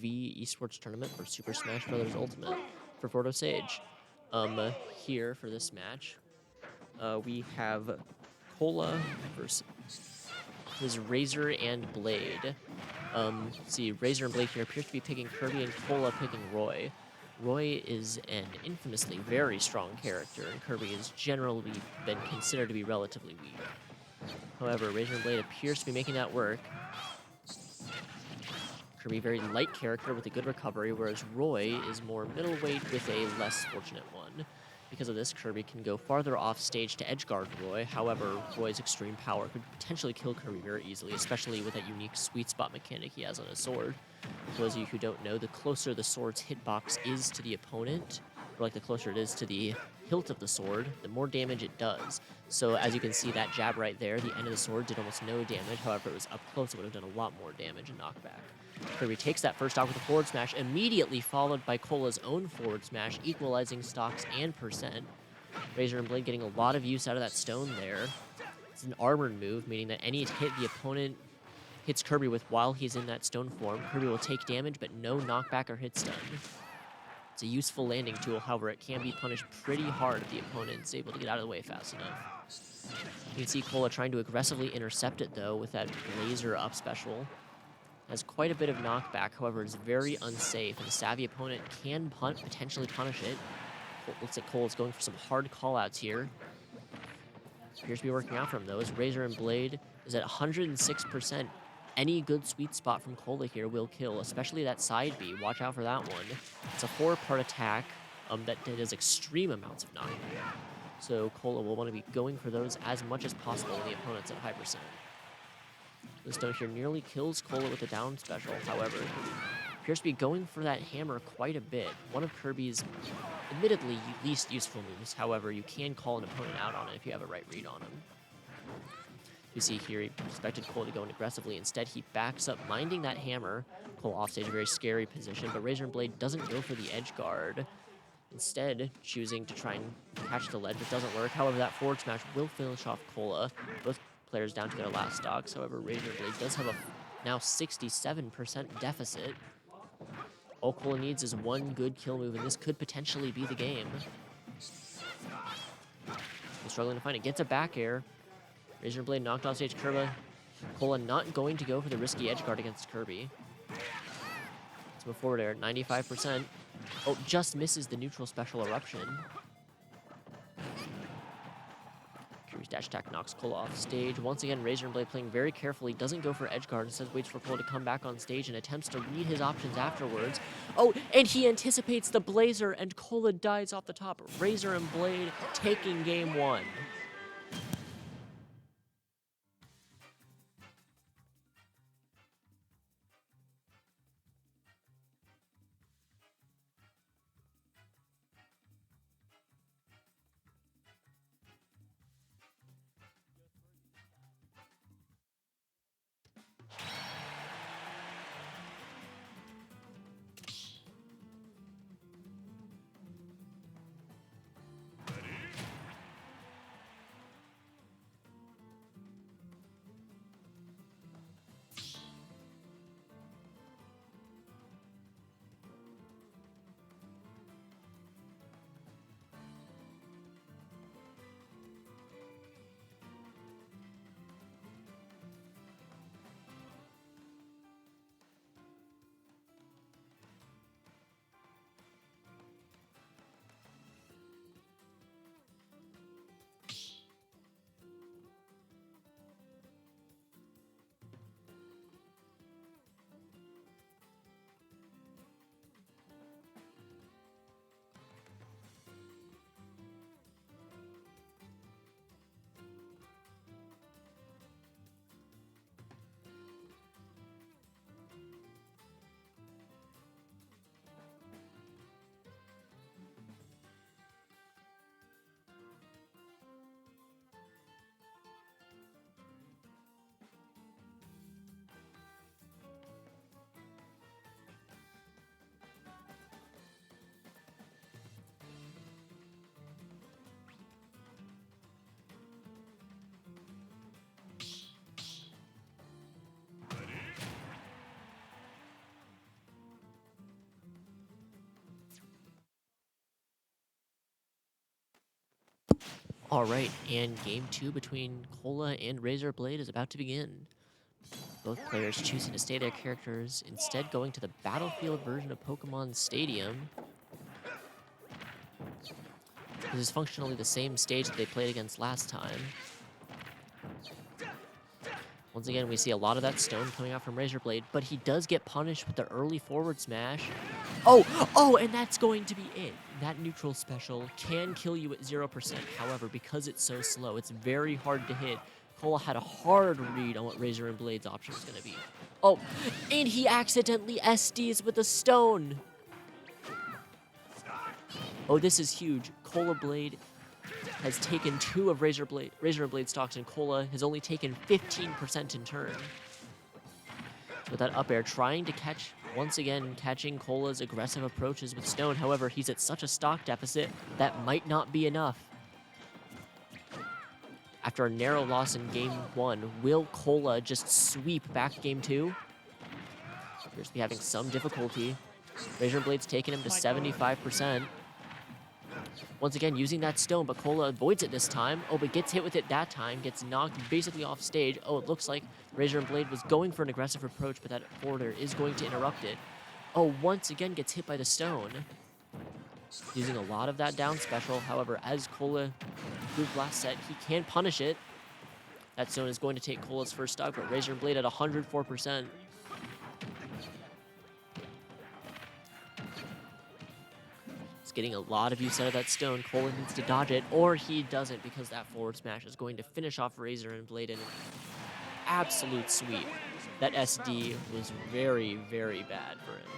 V Esports Tournament for Super Smash Bros. Ultimate for Fordo Sage. Here for this match, we have Cola versus his Razor and Blade. See, Razor and Blade here appears to be picking Kirby and Cola picking Roy. Roy is an infamously very strong character, and Kirby has generally been considered to be relatively weak. However, Razor and Blade appears to be making that work. Kirby, very light character with a good recovery, whereas Roy is more middleweight with a less fortunate one. Because of this, Kirby can go farther off stage to edgeguard Roy. However, Roy's extreme power could potentially kill Kirby very easily, especially with that unique sweet spot mechanic he has on his sword. For those of you who don't know, the closer the sword's hitbox is to the opponent, or like the closer it is to the hilt of the sword, the more damage it does. So as you can see, that jab right there, the end of the sword did almost no damage. However, it was up close, it would have done a lot more damage and knockback. Kirby takes that first stock with a forward smash, immediately followed by Cola's own forward smash, equalizing stocks and percent. Razor and Blade getting a lot of use out of that stone there. It's an armored move, meaning that any hit the opponent hits Kirby with while he's in that stone form, Kirby will take damage, but no knockback or hit stun. It's a useful landing tool, however, it can be punished pretty hard if the opponent's able to get out of the way fast enough. You can see Cola trying to aggressively intercept it, though, with that laser up special. Has quite a bit of knockback, however, it's very unsafe, and a savvy opponent can potentially punish it. Looks like Cole is going for some hard callouts here. Appears to be working out for him, though, as Razor and Blade is at 106%. Any good sweet spot from Cola here will kill, especially that side B. Watch out for that one. It's a 4-part attack that does extreme amounts of knockback. So Cola will want to be going for those as much as possible when the opponent's at high percent. This stone here nearly kills Cola with a down special, however, appears to be going for that hammer quite a bit. One of Kirby's admittedly least useful moves, however, you can call an opponent out on it if you have a right read on him. You see here, he expected Cole to go in aggressively. Instead, he backs up, minding that hammer. Cole offstage, a very scary position, but Razor and Blade doesn't go for the edge guard. Instead, choosing to try and catch the ledge, but doesn't work. However, that forward smash will finish off Cola. Both players down to their last stocks. However, Razor Blade does have a now 67% deficit. All Cola needs is one good kill move, and this could potentially be the game. He's struggling to find it. Gets a back air. Razor Blade knocked off stage Kirby. Cola not going to go for the risky edge guard against Kirby. Let's move forward air. 95%. Oh, just misses the neutral special eruption. Kirby's dash attack knocks Cola off stage. Once again, Razor and Blade playing very carefully. Doesn't go for edge guard. Instead, waits for Cola to come back on stage and attempts to read his options afterwards. Oh, and he anticipates the Blazer, and Cola dies off the top. Razor and Blade taking game one. All right, and game 2 between Cola and Razor Blade is about to begin. Both players choosing to stay their characters, instead going to the battlefield version of Pokemon Stadium. This is functionally the same stage that they played against last time. Once again, we see a lot of that stone coming out from Razor Blade, but he does get punished with the early forward smash. Oh, and that's going to be it. That neutral special can kill you at 0%. However, because it's so slow, it's very hard to hit. Cola had a hard read on what Razor and Blade's option was going to be. Oh, and he accidentally SDs with a stone. Oh, this is huge. Cola Blade has taken 2 of Razor and Blade stocks, and Cola has only taken 15% in turn. So with that up air, trying to catch, once again, catching Cola's aggressive approaches with stone. However, he's at such a stock deficit that might not be enough. After a narrow loss in game 1, will Cola just sweep back game 2? Appears to be having some difficulty. Razor Blade's taken him to 75%. Once again, using that stone, but Cola avoids it this time. Oh, but gets hit with it that time. Gets knocked basically off stage. Oh, it looks like Razor and Blade was going for an aggressive approach, but that forwarder is going to interrupt it. Oh, once again gets hit by the stone. Using a lot of that down special. However, as Cola proved last set, he can punish it. That stone is going to take Cola's first stock, but Razor and Blade at 104%. Getting a lot of use out of that stone. Cola needs to dodge it, or he doesn't, because that forward smash is going to finish off Razor and Blade in an absolute sweep. That SD was very, very bad for him.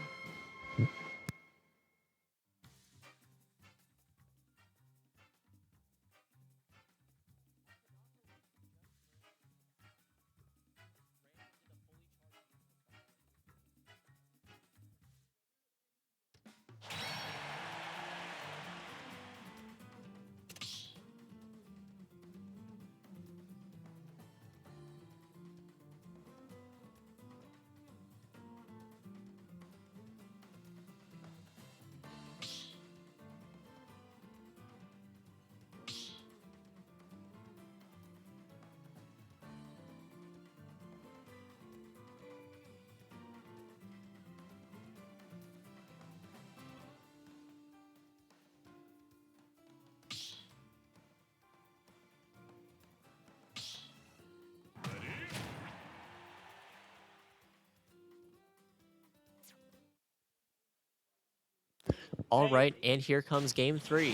All right, and here comes game 3.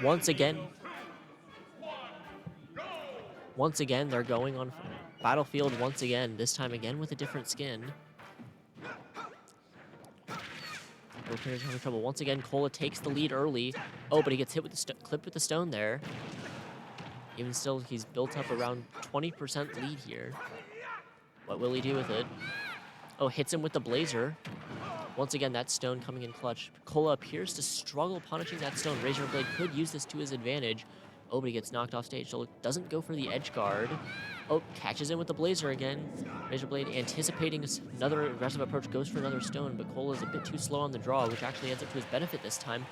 Once again, they're going on battlefield once again, this time again with a different skin. Both players having trouble. Once again, Cola takes the lead early. Oh, but he gets hit with the clipped with the stone there. Even still, he's built up around 20% lead here. What will he do with it? Oh, hits him with the Blazer. Once again, that stone coming in clutch. Cola appears to struggle punishing that stone. Razor Blade could use this to his advantage. Oh, but he gets knocked off stage, so doesn't go for the edge guard. Oh, catches him with the Blazer again. Razor Blade anticipating another aggressive approach, goes for another stone, but Cola's a bit too slow on the draw, which actually ends up to his benefit this time.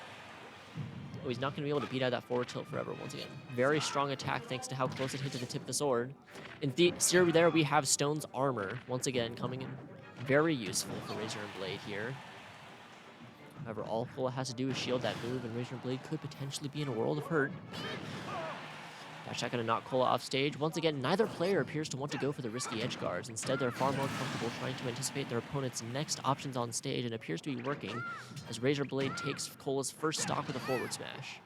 Oh, he's not going to be able to beat out that forward tilt forever once again. Very strong attack thanks to how close it hit to the tip of the sword. In theory there, we have Stone's armor, once again, coming in very useful for Razor and Blade here. However, all Cola has to do is shield that move, and Razor and Blade could potentially be in a world of hurt. Dash Attack going to knock Cola off stage. Once again, neither player appears to want to go for the risky edge guards. Instead, they're far more comfortable trying to anticipate their opponent's next options on stage, and appears to be working as Razor Blade takes Cola's first stock with a forward smash.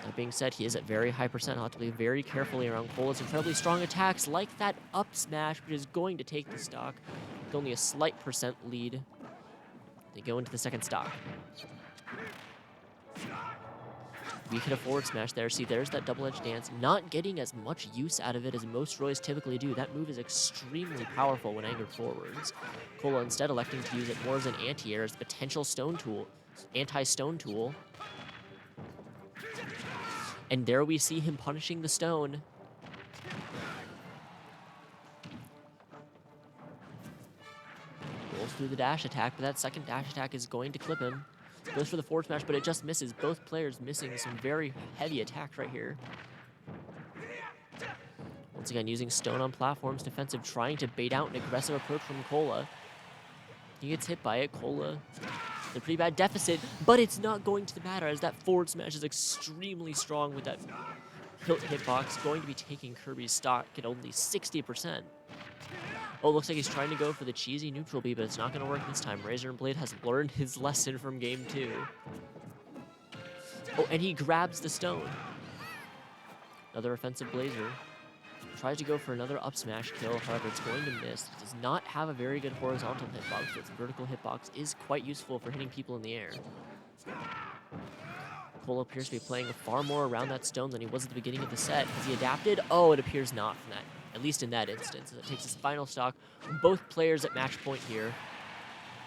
That being said, he is at very high percent. I'll have to be very carefully around Cola's incredibly strong attacks, like that up smash, which is going to take the stock with only a slight percent lead. They go into the second stock. We hit a forward smash there. See, there's that double-edged dance. Not getting as much use out of it as most Roys typically do. That move is extremely powerful when anchored forwards. Cola instead electing to use it more as an anti-air, as a potential stone tool, anti-stone tool. And there we see him punishing the stone. goes through the dash attack, but that second dash attack is going to clip him. Goes for the forward smash, but it just misses. Both players missing some very heavy attacks right here. Once again, using stone on platforms, defensive, trying to bait out an aggressive approach from Cola. He gets hit by it. Cola, a pretty bad deficit, but it's not going to matter as that forward smash is extremely strong with that hitbox, going to be taking Kirby's stock at only 60%. Oh, looks like he's trying to go for the cheesy neutral B, but it's not going to work this time. Razor and Blade has learned his lesson from game 2. Oh, and he grabs the stone. Another offensive Blazer. Tries to go for another up smash kill, however, it's going to miss. It does not have a very good horizontal hitbox, but its vertical hitbox is quite useful for hitting people in the air. Cole appears to be playing far more around that stone than he was at the beginning of the set. Has he adapted? Oh, it appears not from that, at least in that instance. As it takes his final stock. Both players at match point here.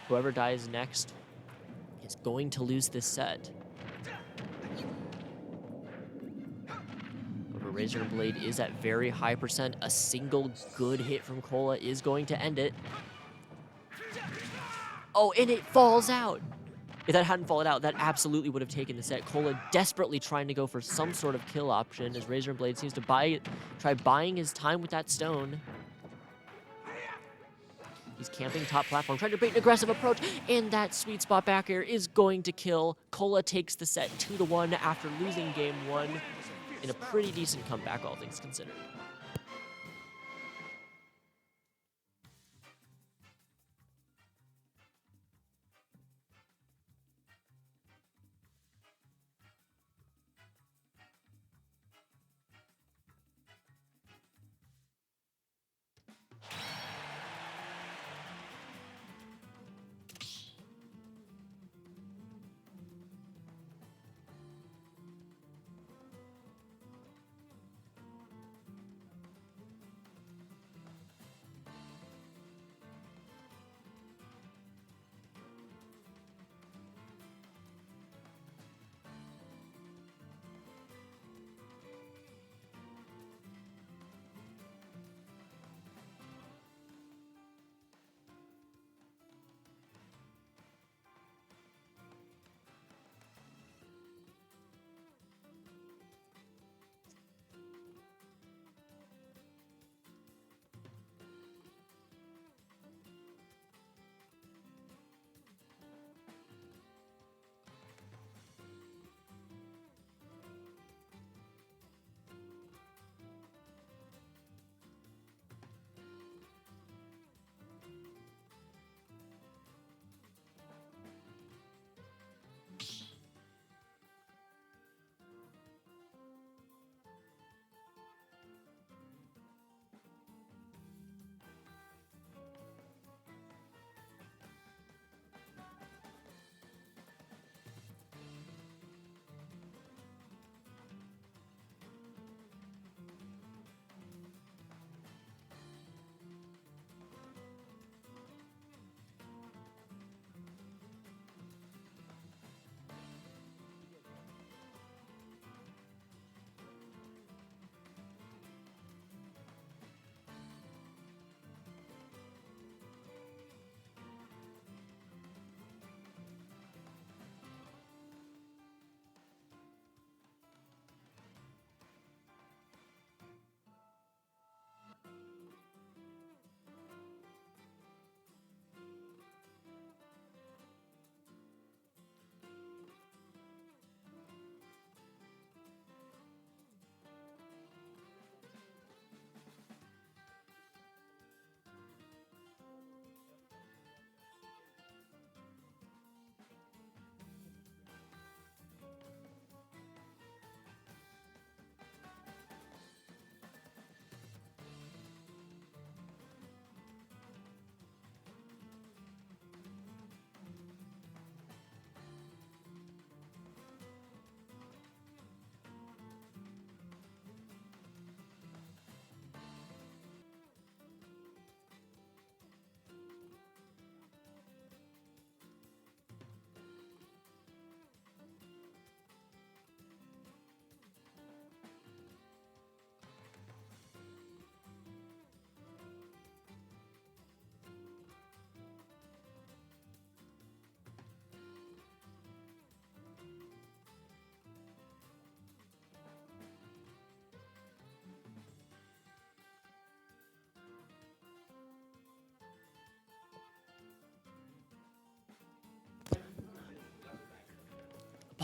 Whoever dies next is going to lose this set. Razor and Blade is at very high percent. A single good hit from Cola is going to end it. Oh, and it falls out. If that hadn't fallen out, that absolutely would have taken the set. Cola desperately trying to go for some sort of kill option as Razor and Blade seems to try buying his time with that stone. He's camping top platform, trying to bait an aggressive approach, and that sweet spot back air is going to kill. Cola takes the set 2-1 after losing game 1. In a pretty decent comeback, all things considered.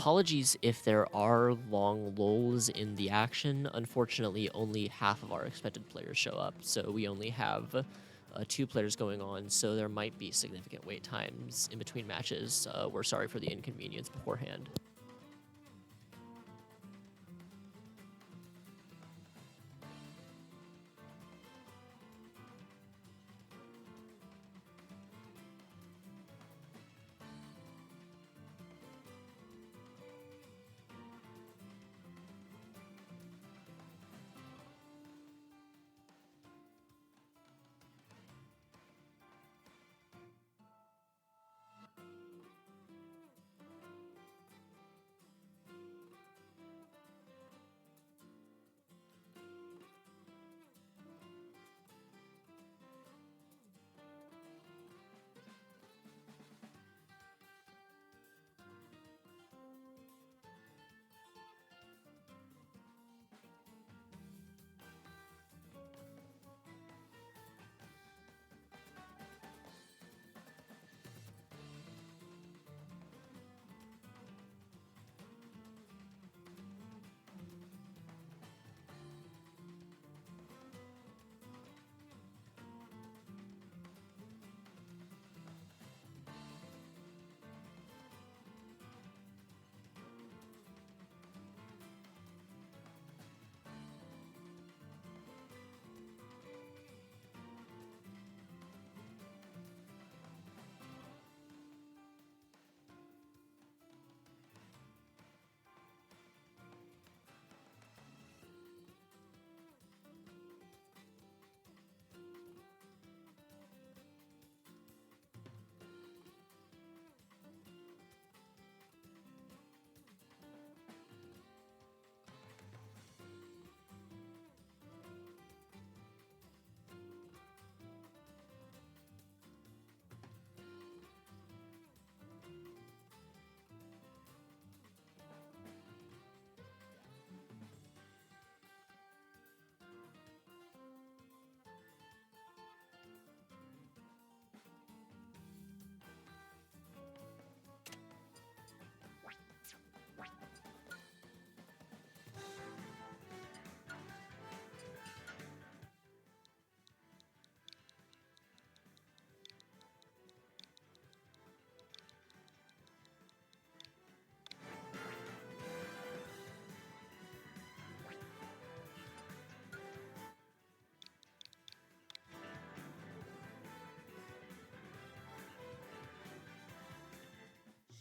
Apologies if there are long lulls in the action. Unfortunately, only half of our expected players show up, so we only have 2 players going on, so there might be significant wait times in between matches. We're sorry for the inconvenience beforehand.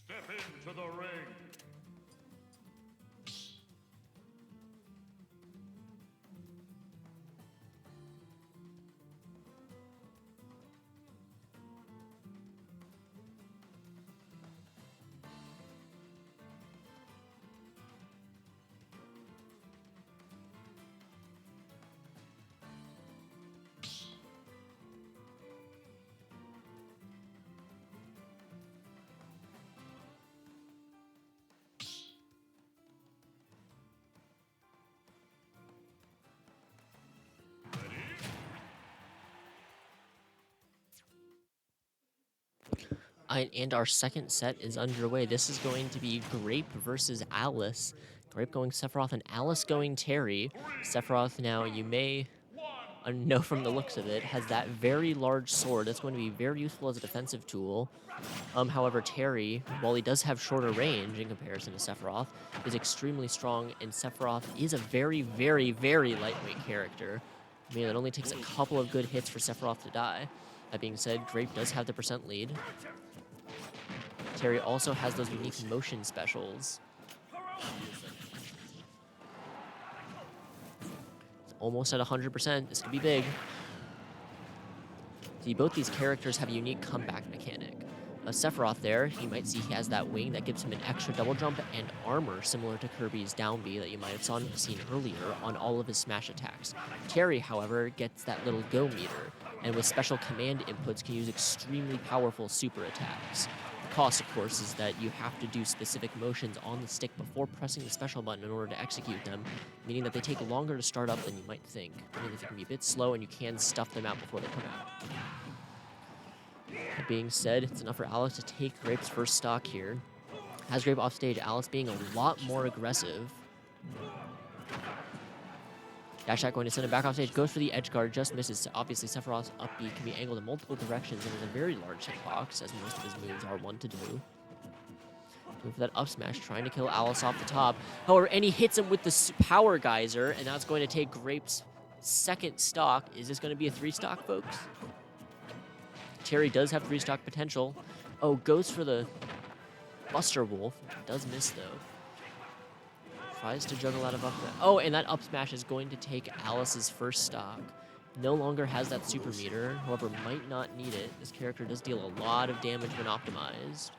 Step into the ring. And our second set is underway. This is going to be Grape versus Alice. Grape going Sephiroth and Alice going Terry. Sephiroth, now you may know from the looks of it, has that very large sword that's going to be very useful as a defensive tool. However, Terry, while he does have shorter range in comparison to Sephiroth, is extremely strong, and Sephiroth is a very, very, very lightweight character. I mean, it only takes a couple of good hits for Sephiroth to die. That being said, Grape does have the percent lead. Terry also has those unique motion specials. It's almost at 100%. This could be big. See, both these characters have a unique comeback mechanic. Sephiroth there, you might see he has that wing that gives him an extra double jump and armor similar to Kirby's down B that you might have seen earlier on all of his smash attacks. Terry, however, gets that little go meter, and with special command inputs can use extremely powerful super attacks. The cost, of course, is that you have to do specific motions on the stick before pressing the special button in order to execute them, meaning that they take longer to start up than you might think, meaning that they can be a bit slow and you can stuff them out before they come out. That being said, it's enough for Alex to take Grape's first stock here. Has Grape off stage, Alice being a lot more aggressive. Dash attack going to send him back off stage, goes for the edge guard, just misses. Obviously, Sephiroth's up B can be angled in multiple directions and is a very large hitbox, as most of his moves are one to do. Going for that up smash, trying to kill Alice off the top. However, and he hits him with the power geyser, and that's going to take Grape's second stock. Is this going to be a 3-stock, folks? Terry does have 3-stock potential. Oh, goes for the Buster Wolf. Does miss, though. Tries to juggle out of up smash. Oh, and that up smash is going to take Alice's first stock. No longer has that super meter, however, might not need it. This character does deal a lot of damage when optimized.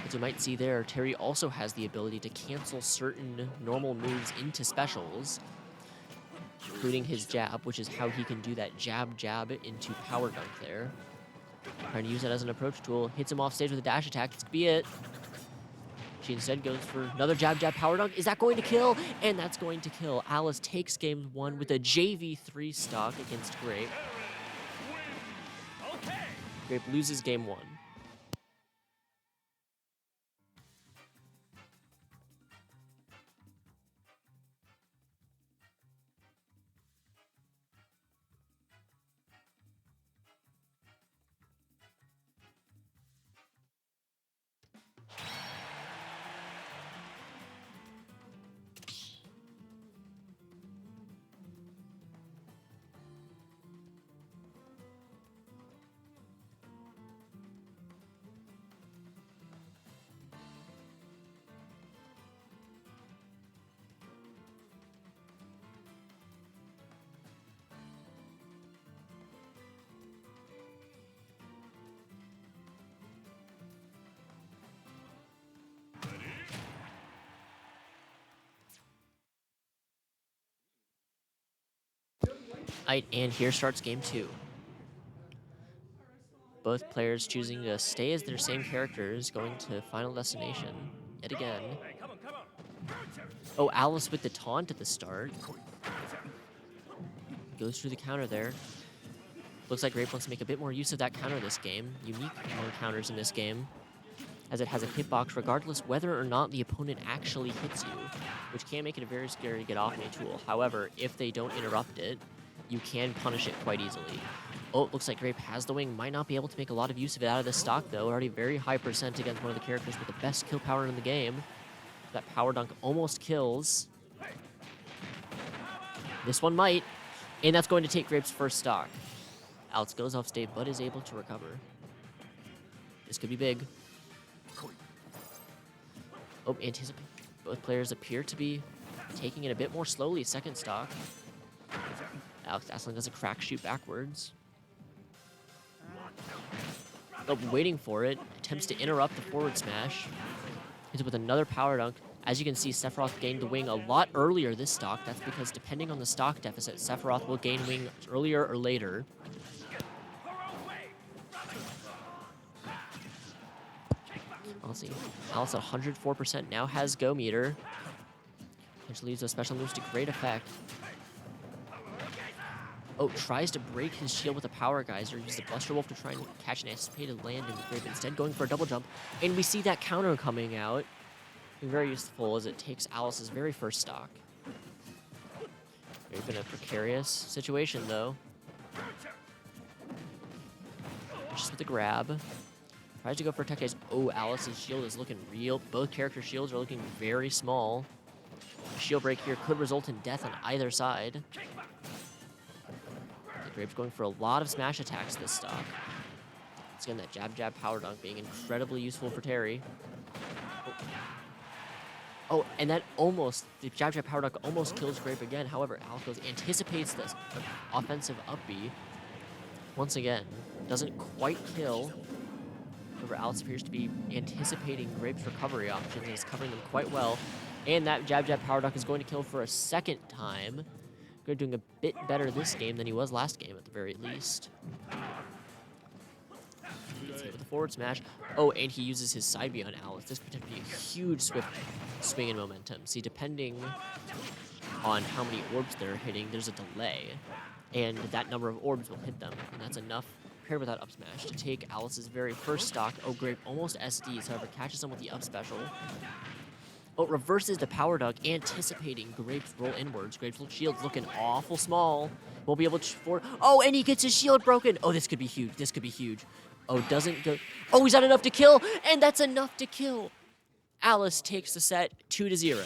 As you might see there, Terry also has the ability to cancel certain normal moves into specials, including his jab, which is how he can do that jab into power dunk there. Trying to use that as an approach tool. Hits him off stage with a dash attack. This could be it. She instead goes for another jab power dunk. Is that going to kill? And that's going to kill. Alice takes game 1 with a JV 3-stock against Grape. Grape loses game 1. Alright, and here starts game 2. Both players choosing to stay as their same characters, going to Final Destination yet again. Oh, Alice with the taunt at the start. Goes through the counter there. Looks like Grape wants to make a bit more use of that counter this game. Unique counters in this game, as it has a hitbox regardless whether or not the opponent actually hits you, which can make it a very scary to get off me tool. However, if they don't interrupt it, you can punish it quite easily. Oh, it looks like Grape has the wing. Might not be able to make a lot of use of it out of this stock, though. Already very high percent against one of the characters with the best kill power in the game. That power dunk almost kills. This one might. And that's going to take Grape's first stock. Alex goes off stage, but is able to recover. This could be big. Oh, anticipate. Both players appear to be taking it a bit more slowly. Second stock. Alex Aslan does a crack shoot backwards. Oh, waiting for it. Attempts to interrupt the forward smash. Hits it with another power dunk. As you can see, Sephiroth gained the wing a lot earlier this stock. That's because depending on the stock deficit, Sephiroth will gain wing earlier or later. Let's see. Alice at 104% now has go meter. Which leaves those special moves to great effect. Oh, tries to break his shield with a power geyser. Uses the Buster Wolf to try and catch an anticipated land in the Grape. Instead, going for a double jump. And we see that counter coming out. Very useful as it takes Alice's very first stock. Grape in a precarious situation, though. Just with the grab. Tries to go for a tech chase. Oh, Alice's shield is looking real. Both character shields are looking very small. Shield break here could result in death on either side. Grape's going for a lot of smash attacks this stock. Once again, that jab power dunk being incredibly useful for Terry. Oh, and that almost, the jab power dunk almost kills Grape again. However, Alex anticipates this offensive up B. Once again, doesn't quite kill. However, Alice appears to be anticipating Grape's recovery options and is covering them quite well. And that jab power dunk is going to kill for a second time. Good, doing a bit better this game than he was last game at the very least. With the forward smash. Oh, and he uses his side B on Alice. This could potentially be a huge swift swing in momentum. See, depending on how many orbs they're hitting, there's a delay. And that number of orbs will hit them. And that's enough prepared with that up smash to take Alice's very first stock. Oh, Grape almost SDs, however, catches him with the up special. Oh, reverses the power duck, anticipating Grape's roll inwards. Grape's shield's looking awful small. Won't be able to Oh, and he gets his shield broken. Oh, this could be huge. This could be huge. Oh, doesn't go. Oh, he's not enough to kill, and that's enough to kill. Alice takes the set 2-0.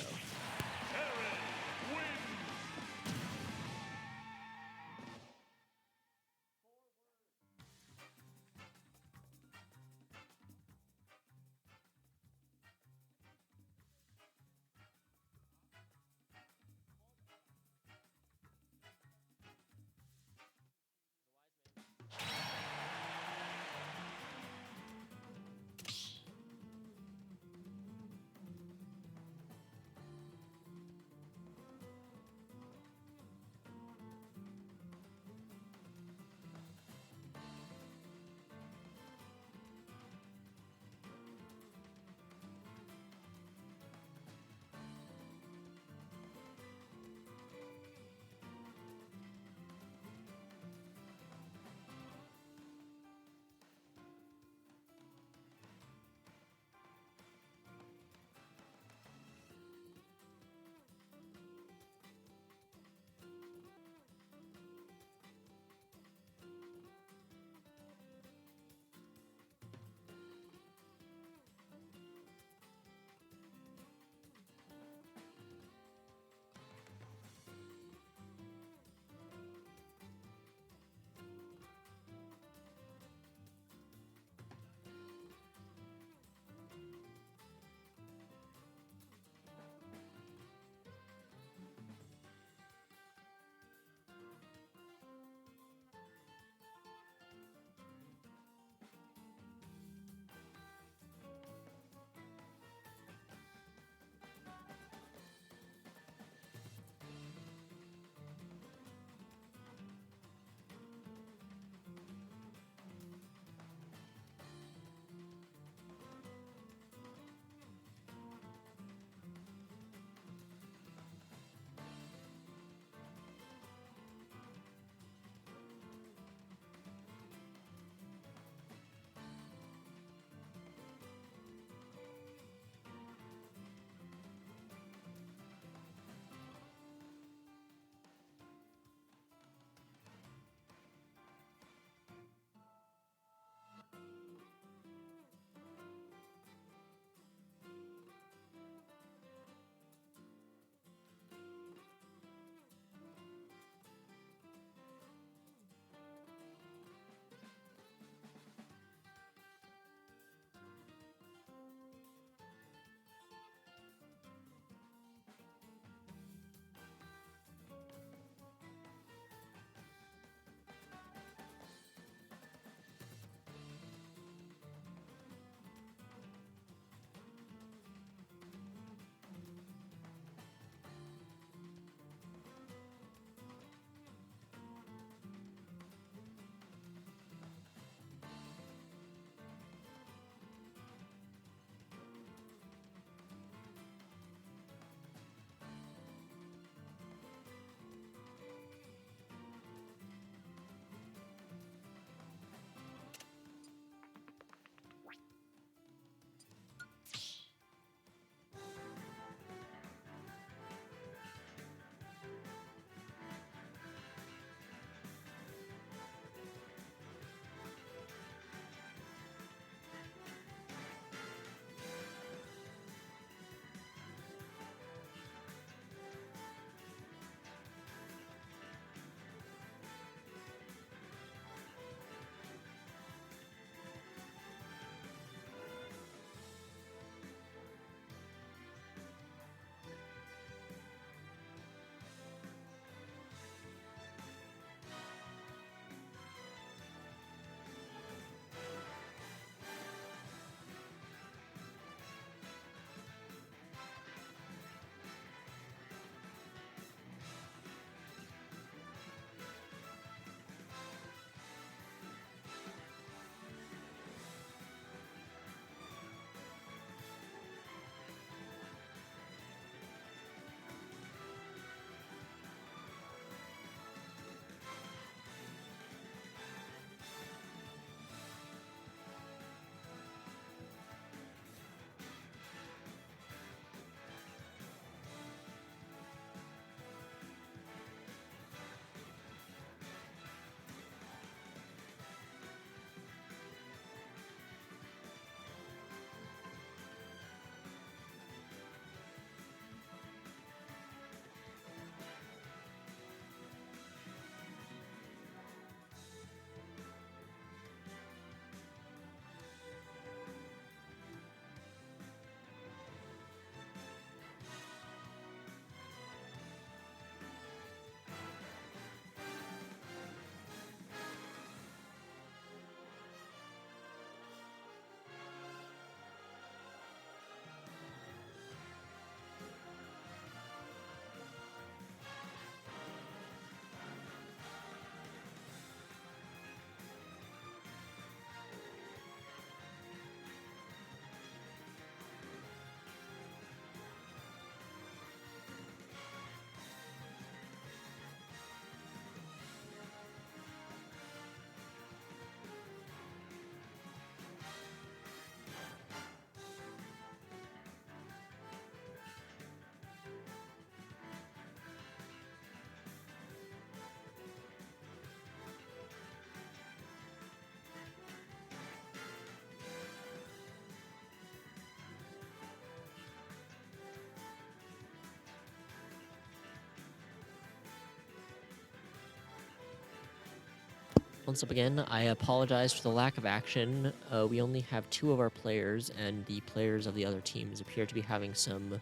Once up again, I apologize for the lack of action. We only have 2 of our players, and the players of the other teams appear to be having some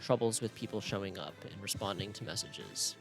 troubles with people showing up and responding to messages.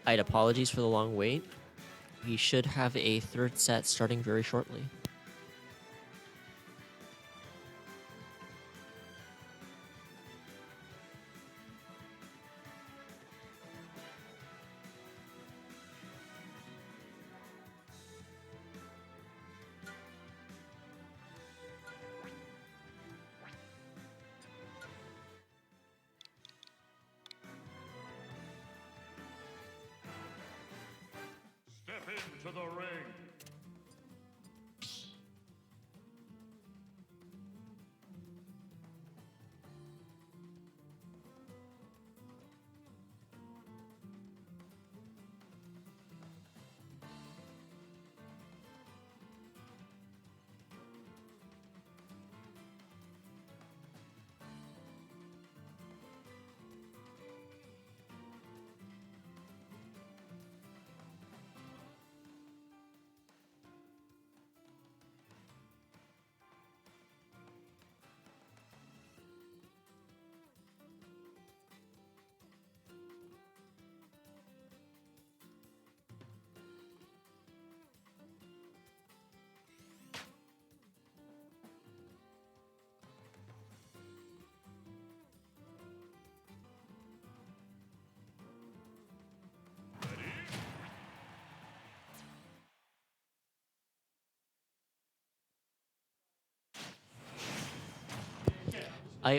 I'd apologies for the long wait. We should have a third set starting very shortly. Step into the ring.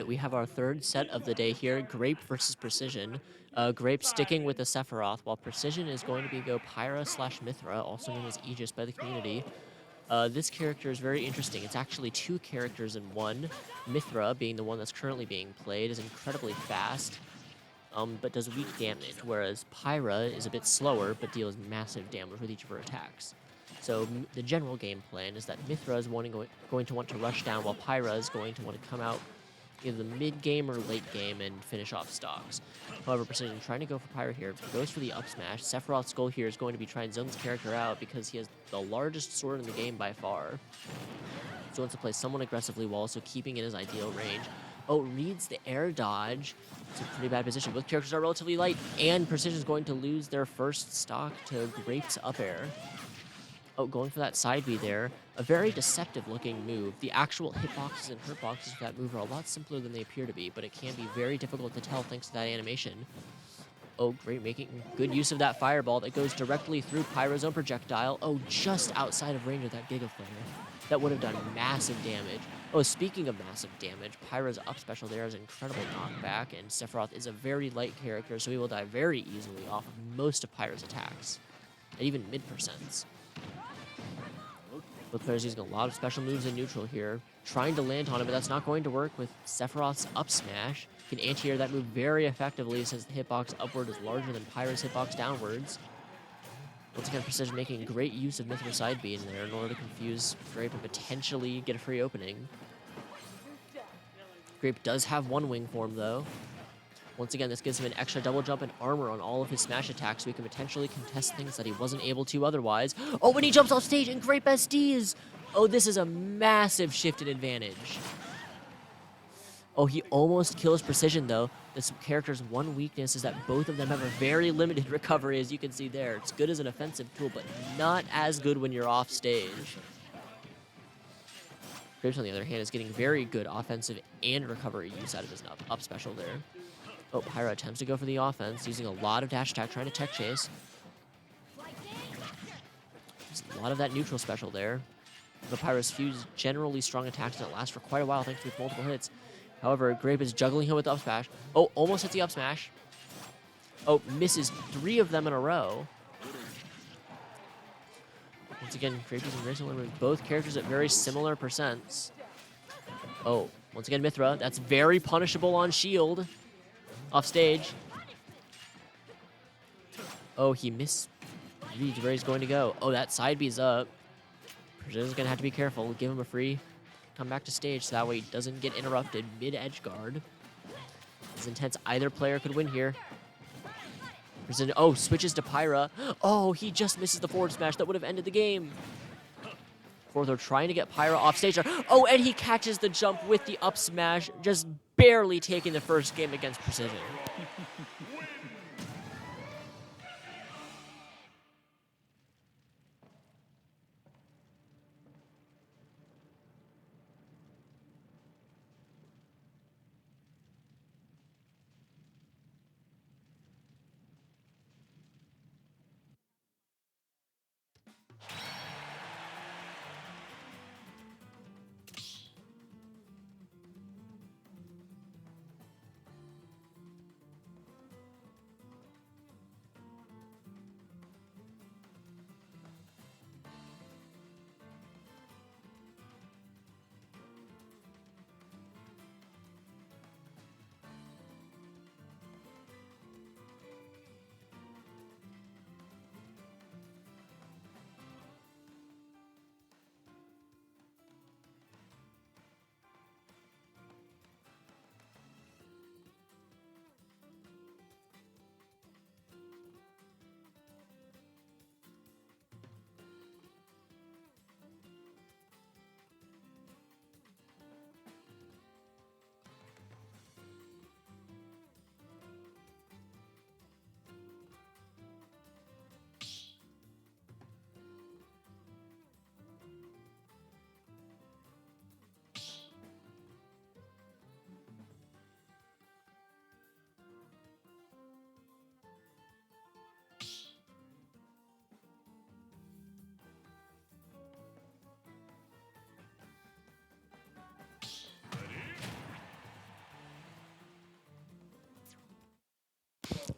We have our third set of the day here, Grape versus Precision. Grape sticking with the Sephiroth, while Precision is going to be go Pyra/Mithra, also known as Aegis by the community. This character is very interesting. It's actually two characters in one. Mithra, being the one that's currently being played, is incredibly fast, but does weak damage, whereas Pyra is a bit slower, but deals massive damage with each of her attacks. So the general game plan is that Mithra is going to want to rush down, while Pyra is going to want to come out either the mid-game or late game and finish off stocks. However, Precision trying to go for Pyra here, goes for the up smash. Sephiroth's goal here is going to be trying to zone this character out because he has the largest sword in the game by far. So wants to play someone aggressively while also keeping in his ideal range. Oh, reads the air dodge. It's a pretty bad position. Both characters are relatively light, and Precision is going to lose their first stock to Grape's up air. Oh, going for that side B there. A very deceptive-looking move. The actual hitboxes and hurtboxes of that move are a lot simpler than they appear to be, but it can be very difficult to tell thanks to that animation. Oh, great, making good use of that fireball that goes directly through Pyra's own projectile. Oh, just outside of range of that Giga Flare. That would have done massive damage. Oh, speaking of massive damage, Pyra's up special there is incredible knockback, and Sephiroth is a very light character, so he will die very easily off of most of Pyra's attacks, and even mid-percents. Both players using a lot of special moves in neutral here, trying to land on it, but that's not going to work with Sephiroth's up smash. Can anti-air that move very effectively since the hitbox upward is larger than Pyra's hitbox downwards. Once again, Precision making great use of Mithra side B in there in order to confuse Grape and potentially get a free opening. Grape does have one wing form though. Once again, this gives him an extra double jump and armor on all of his smash attacks, so he can potentially contest things that he wasn't able to otherwise. Oh, when he jumps off stage and Grape SDs! Oh, this is a massive shift in advantage. Oh, he almost kills Precision, though. This character's one weakness is that both of them have a very limited recovery, as you can see there. It's good as an offensive tool, but not as good when you're off stage. Grape, on the other hand, is getting very good offensive and recovery use out of his up special there. Oh, Pyra attempts to go for the offense, using a lot of dash attack, trying to tech chase. There's a lot of that neutral special there. The Pyra's fuse generally strong attacks that last for quite a while thanks to its multiple hits. However, Grape is juggling him with the up smash. Oh, almost hits the up smash. Oh, misses 3 of them in a row. Once again, Grape using Razor Limit. Both characters at very similar percents. Oh, once again, Mithra. That's very punishable on shield. Off stage. Oh, he reads where he's going to go. Oh, that side B's up. Precision's gonna have to be careful. Give him a free come back to stage so that way he doesn't get interrupted mid-edge guard. It's intense. Either player could win here. Precision, oh, switches to Pyra. Oh, he just misses the forward smash. That would have ended the game. They're trying to get Pyra off stage. Oh, and he catches the jump with the up smash, just barely taking the first game against Precision.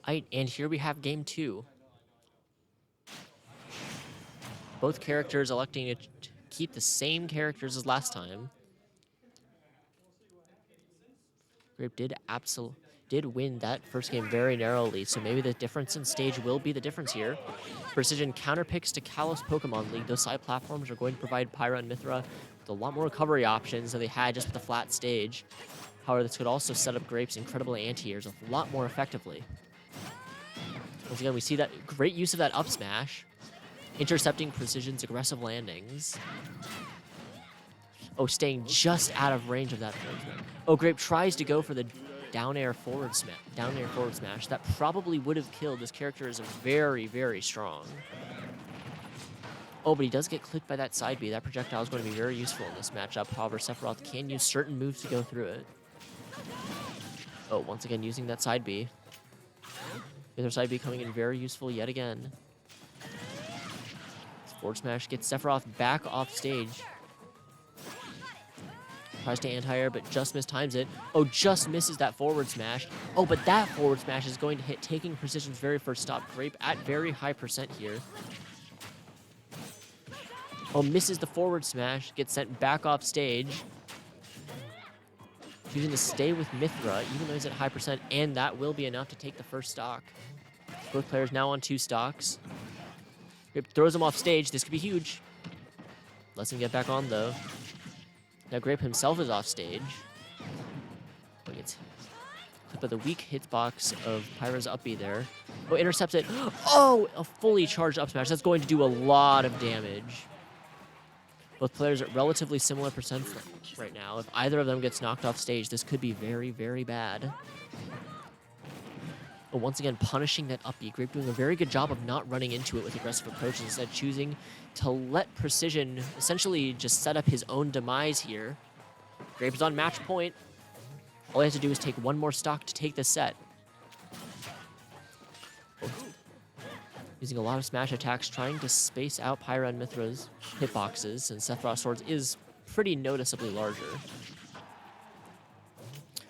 And here we have game 2. Both characters electing to keep the same characters as last time. Grape did win that first game very narrowly, so maybe the difference in stage will be the difference here. Precision counterpicks to Kalos Pokemon League. Those side platforms are going to provide Pyra and Mythra with a lot more recovery options than they had just with a flat stage. However, this could also set up Grape's incredible anti-airs a lot more effectively. Once again, we see that great use of that up smash, intercepting Precision's aggressive landings. Oh, staying just out of range of that forward smash. Oh, Grape tries to go for the down air forward smash. That probably would have killed. This character is very, very strong. Oh, but he does get clipped by that side B. That projectile is going to be very useful in this matchup. However, Sephiroth can use certain moves to go through it. Oh, once again, using that side B. The other side B coming in very useful yet again. This forward smash gets Sephiroth back off stage. Tries to anti-air, but just mistimes it. Oh, just misses that forward smash. Oh, but that forward smash is going to hit, taking Precision's very first stop. Grape at very high percent here. Oh, misses the forward smash, gets sent back off stage. Choosing to stay with Mythra, even though he's at high percent, and that will be enough to take the first stock. Both players now on 2 stocks. Grape throws him off stage. This could be huge. Lets him get back on, though. Now Grape himself is off stage. Oh, he gets clipped by the weak hitbox of Pyra's up B there. Oh, intercepts it. Oh, a fully charged up smash. That's going to do a lot of damage. Both players at relatively similar percents right now. If either of them gets knocked off stage, this could be very, very bad. But once again, punishing that up B. Grape doing a very good job of not running into it with aggressive approaches, instead choosing to let Precision essentially just set up his own demise here. Grape is on match point. All he has to do is take one more stock to take the set. Using a lot of smash attacks, trying to space out Pyra and Mythra's hitboxes, since Sephiroth's swords is pretty noticeably larger.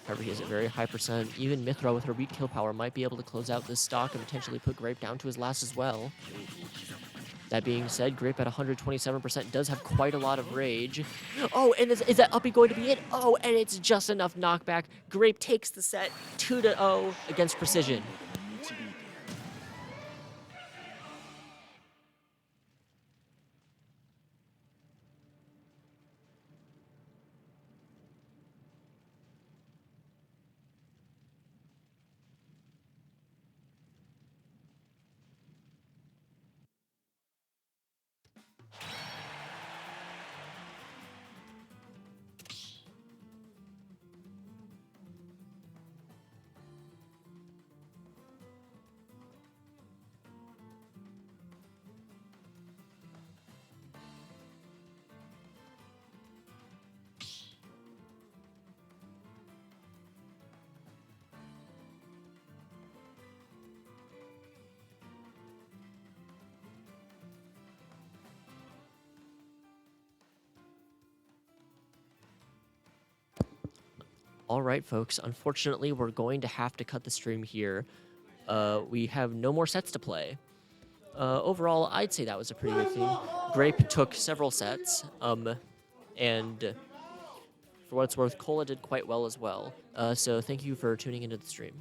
However, he is at very high percent. Even Mythra with her weak kill power might be able to close out this stock and potentially put Grape down to his last as well. That being said, Grape at 127% does have quite a lot of rage. Oh, and is that uppy going to be it? Oh, and it's just enough knockback. Grape takes the set 2-0 against Precision. All right, folks. Unfortunately, we're going to have to cut the stream here. We have no more sets to play. Overall, I'd say that was a pretty good thing. Grape took several sets, and for what it's worth, Cola did quite well as well. So thank you for tuning into the stream.